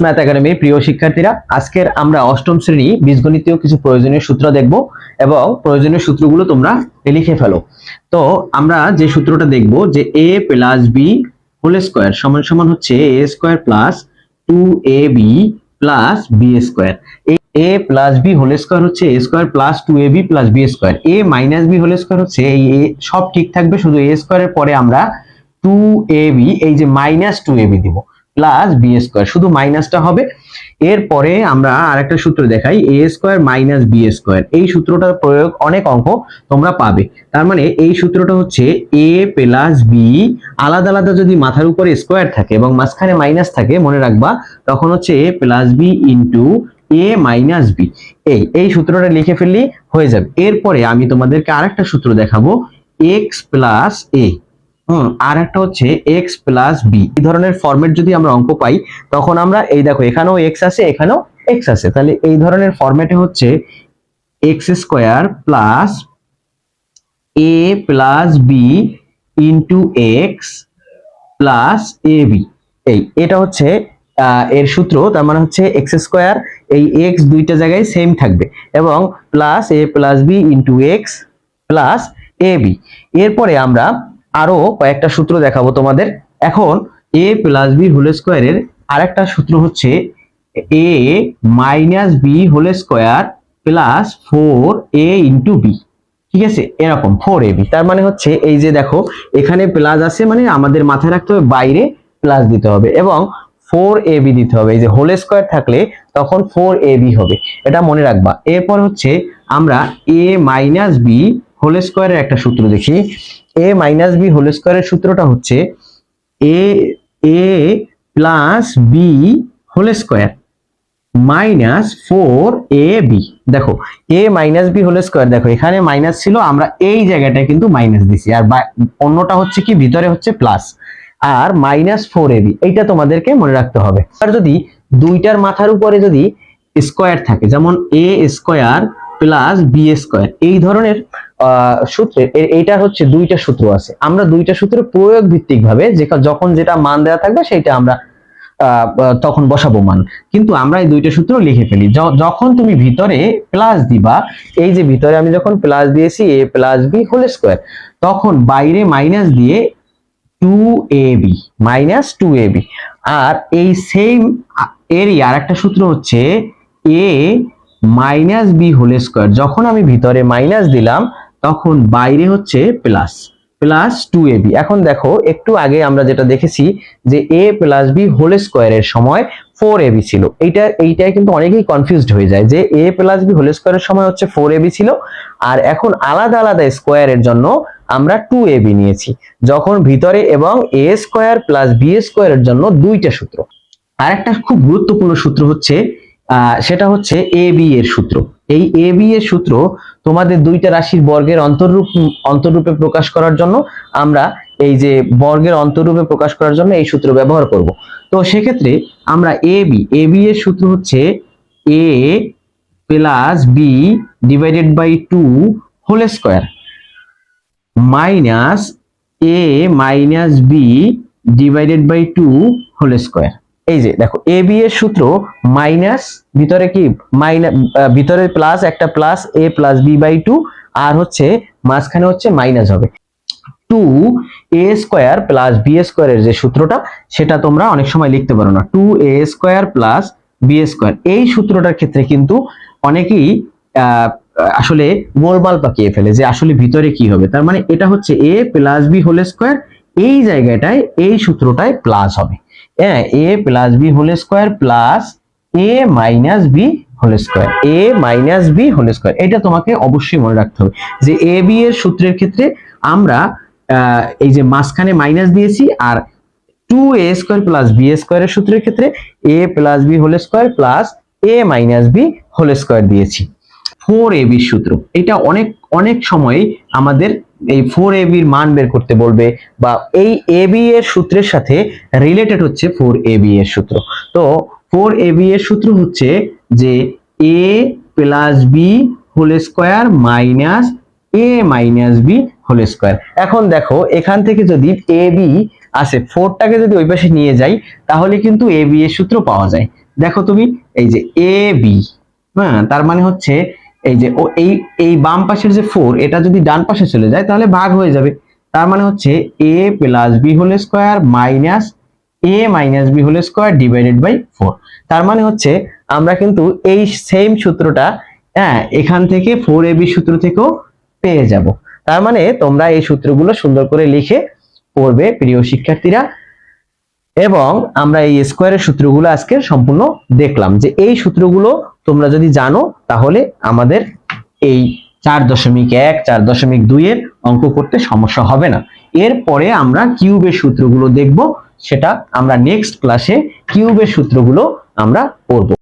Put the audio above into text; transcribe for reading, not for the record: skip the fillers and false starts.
Math একাডেমির প্রিয় শিক্ষার্থীরা, আজকের আমরা অষ্টম শ্রেণী বীজগণিতীয় কিছু প্রয়োজনীয় সূত্র দেখব এবং প্রয়োজনীয় সূত্রগুলো তোমরা লিখে ফেলো। তো আমরা যে সূত্রটা দেখব যে a plus b whole square সমান সমান হচ্ছে a square plus 2ab plus b square. a plus b whole square হচ্ছে a square plus 2ab plus b square. a minus b whole square হচ্ছে এই সব ঠিক থাকবে, শুধু a স্কয়ারের পরে আমরা 2ab এই যে মাইনাস 2ab দিব প্লাস বি স্কয়ার, শুধু মাইনাসটা হবে। এরপরে আমরা আরেকটা সূত্র দেখাই, এ স্কয়ার মাইনাস বি স্কয়ার। এই সূত্রটার প্রয়োগ অনেক অঙ্ক তোমরা পাবে। তার মানে এই সূত্রটা হচ্ছে এ প্লাস বি, আলাদা আলাদা যদি মাথার উপরে স্কয়ার থাকে এবং মাঝখানে মাইনাস থাকে মনে রাখবা, তখন হচ্ছে এ প্লাস বি ইন্টু এ মাইনাস বি। এই সূত্রটা লিখে ফেললেই হয়ে যাবে। এরপরে আমি তোমাদেরকে আরেকটা সূত্র দেখাবো, এক্স প্লাস এ, আর একটা হচ্ছে x প্লাস বি। এই ধরনের ফরম্যাট যদি আমরা অঙ্ক পাই তখন আমরা এই দেখো এখানেও x আছে এখানেও x আছে, তাহলে এই ধরনের ফরম্যাটে হচ্ছে x square plus a plus b into x plus ab। এটা হচ্ছে এর সূত্র। তার মানে হচ্ছে x স্কয়ার, এই x দুইটা জায়গায় সেম থাকবে এবং plus a plus b into x plus ab। এরপরে আমরা আরো কয়েকটা সূত্র দেখাবো তোমাদের। এখন a প্লাস বি হোল স্কয়ারের আরেকটা সূত্র হচ্ছে a minus B whole square plus 4a into B. ঠিক আছে, এরকম 4ab। তার মানে হচ্ছে এই যে দেখো এখানে প্লাস আছে, মানে আমাদের মাথায় রাখতে হবে বাইরে প্লাস দিতে হবে এবং 4ab দিতে হবে। এই যে হোল স্কয়ার থাকলে তখন 4ab হবে, এটা মনে রাখবা। এরপর হচ্ছে আমরা a মাইনাস বি হোল স্কয়ারের একটা সূত্র দেখি। a মাইনাস বি হোল স্কয়ারের সূত্রটা হচ্ছে a plus B whole square minus 4ab। দেখো a minus B whole square, দেখো এখানে মাইনাস ছিল, আমরা এই জায়গাটায় কিন্তু মাইনাস দিছি, আর অন্যটা হচ্ছে কি ভিতরে হচ্ছে প্লাস, আর মাইনাস 4ab। এইটা তোমাদেরকে মনে রাখতে হবে। আর যদি দুইটার মাথার উপরে যদি স্কয়ার থাকে, যেমন a square plus B square, এই ধরনের সূত্রে এইটা হচ্ছে দুইটা সূত্র আছে। আমরা দুইটা সূত্র প্রয়োগ ভিত্তিক ভাবে যখন যেটা মান দেওয়া থাকবে সেটা আমরা তখন বসাবো মান, কিন্তু আমরা এই দুইটা সূত্র লিখে ফেলি। যখন তুমি ভিতরে প্লাস দিবা, এই যে ভিতরে আমি যখন প্লাস দিয়েছি a plus B whole square, তখন বাইরে মাইনাস দিয়ে 2ab মাইনাস 2ab। আর এই সেম এরই আরেকটা সূত্র হচ্ছে a minus B whole square, যখন আমি ভিতরে মাইনাস দিলাম তখন বাইরে হচ্ছে প্লাস প্লাস 2ab। এখন দেখো একটু আগে আমরা যেটা দেখেছি যে a প্লাস বি হোল স্কয়ারের সময় 4ab ছিল। এইটাই কিন্তু অনেকেই কনফিউজড হয়ে যায় যে a প্লাস বি হোল স্কয়ারের সময় হচ্ছে 4ab ছিল, আর এখন আলাদা আলাদা স্কয়ারের জন্য আমরা 2ab নিয়েছি, যখন ভিতরে এবং a স্কয়ার প্লাস বি স্কয়ারের জন্য দুইটা সূত্র। আর একটা খুব গুরুত্বপূর্ণ সূত্র হচ্ছে সেটা হচ্ছে ab এর সূত্র। এই ab এর সূত্র তোমাদের দুইটা রাশির বর্গের অন্তরূপে প্রকাশ করার জন্য আমরা এই যে বর্গের অন্তরূপে প্রকাশ করার জন্য এই সূত্র ব্যবহার করব। তো সেক্ষেত্রে আমরা ab এর সূত্র হচ্ছে a plus B divided by 2 whole square minus a minus B divided by 2 whole square. এই যে দেখো ab এর সূত্র মাইনাস, ভিতরে কি মাইনাস, ভিতরে প্লাস, একটা plus a plus b by 2, আর হচ্ছে মাঝখানে হচ্ছে মাইনাস হবে 2a স্কয়ার প্লাস b স্কয়ারের যে সূত্রটা, সেটা তোমরা অনেক সময় লিখতে পারো না, 2a square plus b square. এই সূত্রটার ক্ষেত্রে কিন্তু অনেকেই আসলে গোলমাল পাকিয়ে ফেলে যে আসলে ভিতরে কি হবে। তার মানে এটা হচ্ছে a plus b whole square, এই জায়গাটায় এই সূত্রটায় প্লাস হবে, হ্যাঁ, a plus B whole square plus a minus B whole square, a minus B whole square. এটা তোমাকে অবশ্যই মনে রাখতে হবে যে a b এর সূত্রের ক্ষেত্রে আমরা এই যে মাঝখানে মাইনাস দিয়েছি, আর 2a স্কয়ার প্লাস b স্কয়ারের সূত্রের ক্ষেত্রে a plus b whole square plus a minus b whole square দিয়েছি। 4ab সূত্র, এটা অনেক সময় আমাদের এই 4ab এর মান বের করতে বলবে, বা এই ab এর সূত্রের সাথে রিলেটেড হচ্ছে 4ab এর সূত্র। তো 4ab এর সূত্র হচ্ছে যে a plus B whole square minus a minus B whole square. এখন দেখো এখান থেকে যদি ab আছে, 4টাকে যদি ওই পাশে নিয়ে যাই তাহলে কিন্তু ab এর সূত্র পাওয়া যায়। দেখো তুমি এই যে এ বি, হ্যাঁ, তার মানে হচ্ছে এই যে ও এই এই বাম পাশের যে 4 এটা যদি ডান পাশে চলে যায় তাহলে ভাগ হয়ে যাবে। তার মানে হচ্ছে a plus B whole square minus a minus B whole square divided by 4। তার মানে হচ্ছে আমরা কিন্তু এই সেম সূত্রটা, হ্যাঁ, এখান থেকে 4ab সূত্র থেকেও পেয়ে যাব। তার মানে তোমরা এই সূত্রগুলো সুন্দর করে লিখে পড়বে প্রিয় শিক্ষার্থীরা। এবং আমরা এই স্কোয়ারের সূত্রগুলো আজকে সম্পূর্ণ দেখলাম যে এই সূত্রগুলো তোমরা যদি জানো তাহলে আমাদের এই 4.1 4.2 এর অঙ্ক করতে সমস্যা হবে না। এরপরে আমরা কিউবের সূত্রগুলো দেখব, সেটা আমরা নেক্সট ক্লাসে কিউবের সূত্রগুলো আমরা পড়ব।